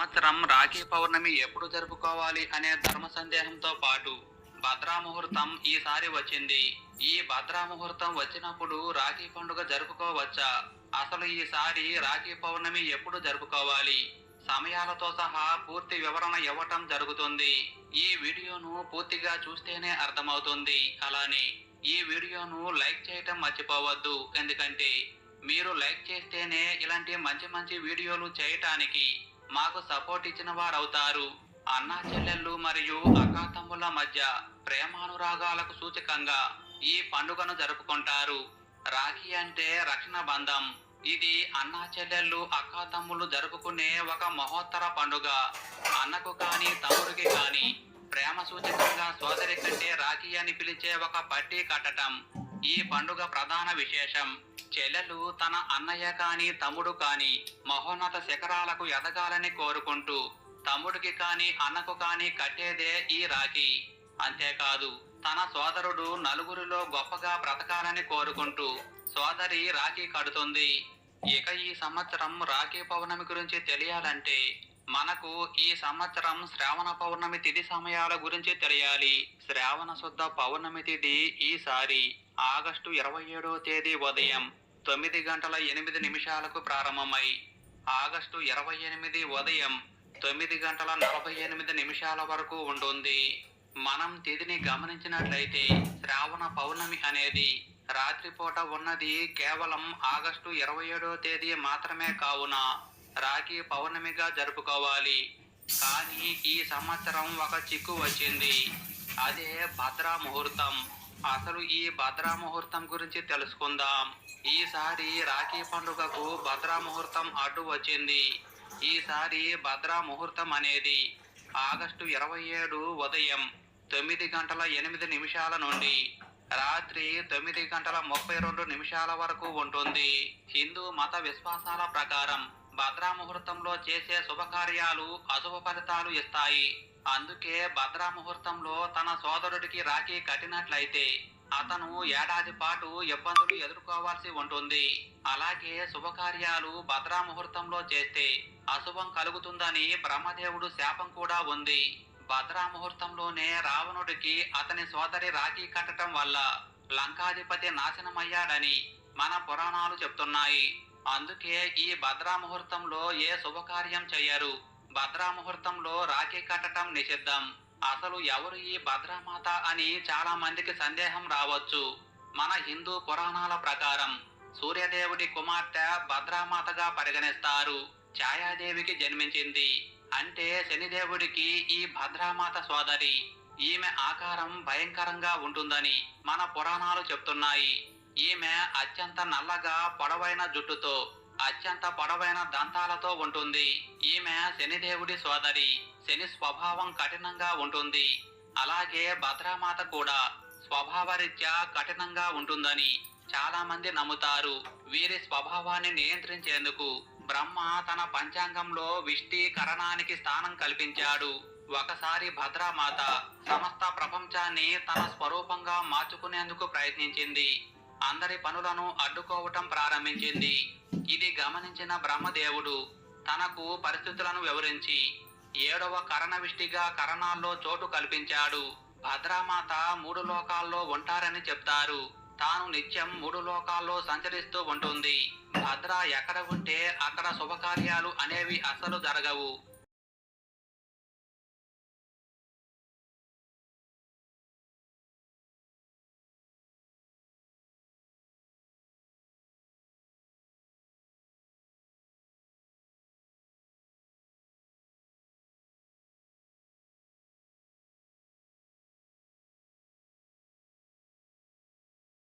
సంవత్సరం రాఖీ పౌర్ణమి ఎప్పుడు జరుపుకోవాలి అనే ధర్మ సందేహంతో పాటు భద్రా ముహూర్తం ఈసారి వచ్చింది. ఈ భద్రా ముహూర్తం వచ్చినప్పుడు రాఖీ పండుగ జరుపుకోవచ్చా? అసలు ఈసారి రాఖీ పౌర్ణమి ఎప్పుడు జరుపుకోవాలి? సమయాలతో సహా పూర్తి వివరణ ఇవ్వటం జరుగుతుంది. ఈ వీడియోను పూర్తిగా చూస్తేనే అర్థమవుతుంది. అలానే ఈ వీడియోను లైక్ చేయటం మర్చిపోవద్దు. ఎందుకంటే మీరు లైక్ చేస్తేనే ఇలాంటి మంచి మంచి వీడియోలు చేయటానికి మాకు సపోర్ట్ ఇచ్చిన వారవుతారు. అన్నా చెల్లెళ్ళు మరియు అక్కాతమ్ముల మధ్య ప్రేమానురాగాలకు సూచకంగా ఈ పండుగను జరుపుకుంటారు. రాఖీ అంటే రక్షణ బంధం. ఇది అన్నా చెల్లెళ్ళు అక్కాతమ్ములు జరుపుకునే ఒక మహోత్తర పండుగ. అన్నకు కాని తమ్ముడికి కాని ప్రేమ సూచకంగా సోదరి కంటే రాఖీ అని పిలిచే ఒక పట్టీ కట్టటం ఈ పండుగ ప్రధాన విశేషం. చెల్లెలు తన అన్నయ్య కాని తమ్ముడు కాని మహోన్నత శిఖరాలకు ఎదగాలని కోరుకుంటూ తమ్ముడికి కాని అన్నకు కాని కట్టేదే ఈ రాఖీ. అంతేకాదు తన సోదరుడు నలుగురిలో గొప్పగా బ్రతకాలని కోరుకుంటూ సోదరి రాఖీ కడుతుంది. ఇక ఈ సంవత్సరం రాఖీ పౌర్ణమి గురించి తెలియాలంటే మనకు ఈ సంవత్సరం శ్రావణ పౌర్ణమి తిథి సమయాల గురించి తెలియాలి. శ్రావణ శుద్ధ పౌర్ణమి తిథి ఈసారి ఆగస్టు 27వ తేదీ ఉదయం 9:08 ప్రారంభమై ఆగస్టు 28 ఉదయం 9:48 వరకు ఉంటుంది. మనం తిథిని గమనించినట్లయితే శ్రావణ పౌర్ణమి అనేది రాత్రిపూట ఉన్నది కేవలం ఆగస్టు 27వ తేదీ మాత్రమే. కావున రాఖీ పౌర్ణమిగా జరుపుకోవాలి. కానీ ఈ సంవత్సరం ఒక చిక్కు వచ్చింది. అదే భద్రా ముహూర్తం. అసలు ఈ భద్రా ముహూర్తం గురించి తెలుసుకుందాం. ఈసారి రాఖీ పండుగకు భద్రా ముహూర్తం అడ్డు వచ్చింది. ఈసారి భద్రా ముహూర్తం అనేది ఆగస్టు 27 ఉదయం 9:08 నుండి రాత్రి 9:32 వరకు ఉంటుంది. హిందూ మత విశ్వాసాల ప్రకారం భద్రా ముహూర్తంలో చేసే శుభకార్యాలు అశుభ ఫలితాలు ఇస్తాయి. అందుకే భద్రా ముహూర్తంలో తన సోదరుడికి రాఖీ కట్టినట్లయితే అతను ఏడాది పాటు ఇబ్బందులు ఎదుర్కోవాల్సి ఉంటుంది. అలాగే శుభకార్యాలు భద్రా ముహూర్తంలో చేస్తే అశుభం కలుగుతుందని బ్రహ్మదేవుడు శాపం కూడా ఉంది. భద్రా ముహూర్తంలోనే రావణుడికి అతని సోదరి రాఖీ కట్టడం వల్ల లంకాధిపతి నాశనమయ్యాడని మన పురాణాలు చెప్తున్నాయి. అందుకే ఈ భద్రా ముహూర్తంలో ఏ శుభకార్యం చెయ్యరు. భద్రా ముహూర్తంలో రాఖీ కట్టడం నిషిద్ధం. అసలు ఎవరు ఈ భద్రామాత అని చాలా మందికి సందేహం రావచ్చు. మన హిందూ పురాణాల ప్రకారం సూర్యదేవుడి కుమార్తె భద్రామాతగా పరిగణిస్తారు. ఛాయాదేవికి జన్మించింది. అంటే శనిదేవుడికి ఈ భద్రామాత సోదరి. ఈమె ఆకారం భయంకరంగా ఉంటుందని మన పురాణాలు చెప్తున్నాయి. ఈమె అత్యంత నల్లగా పొడవైన జుట్టుతో అత్యంత పొడవైన దంతాలతో ఉంటుంది. ఈమె శనిదేవుడి సోదరి. శని స్వభావం కఠినంగా ఉంటుంది. అలాగే భద్రామాత కూడా స్వభావరీత్యా కఠినంగా ఉంటుందని చాలా మంది నమ్ముతారు. వీరి స్వభావాన్ని నియంత్రించేందుకు బ్రహ్మ తన పంచాంగంలో విష్టీకరణానికి స్థానం కల్పించాడు. ఒకసారి భద్రామాత సమస్త ప్రపంచాన్ని తన స్వరూపంగా మార్చుకునేందుకు ప్రయత్నించింది. అందరి పనులను అడ్డుకోవటం ప్రారంభించింది. ఇది గమనించిన బ్రహ్మదేవుడు తనకు పరిస్థితులను వివరించి 7వ కరణవిష్టిగా కరణాల్లో చోటు కల్పించాడు. భద్రామాత 3 లోకాల్లో ఉంటారని చెప్తారు. తాను నిత్యం 3 లోకాల్లో సంచరిస్తూ ఉంటుంది. భద్ర ఎక్కడ ఉంటే అక్కడ శుభకార్యాలు అనేవి అసలు జరగవు.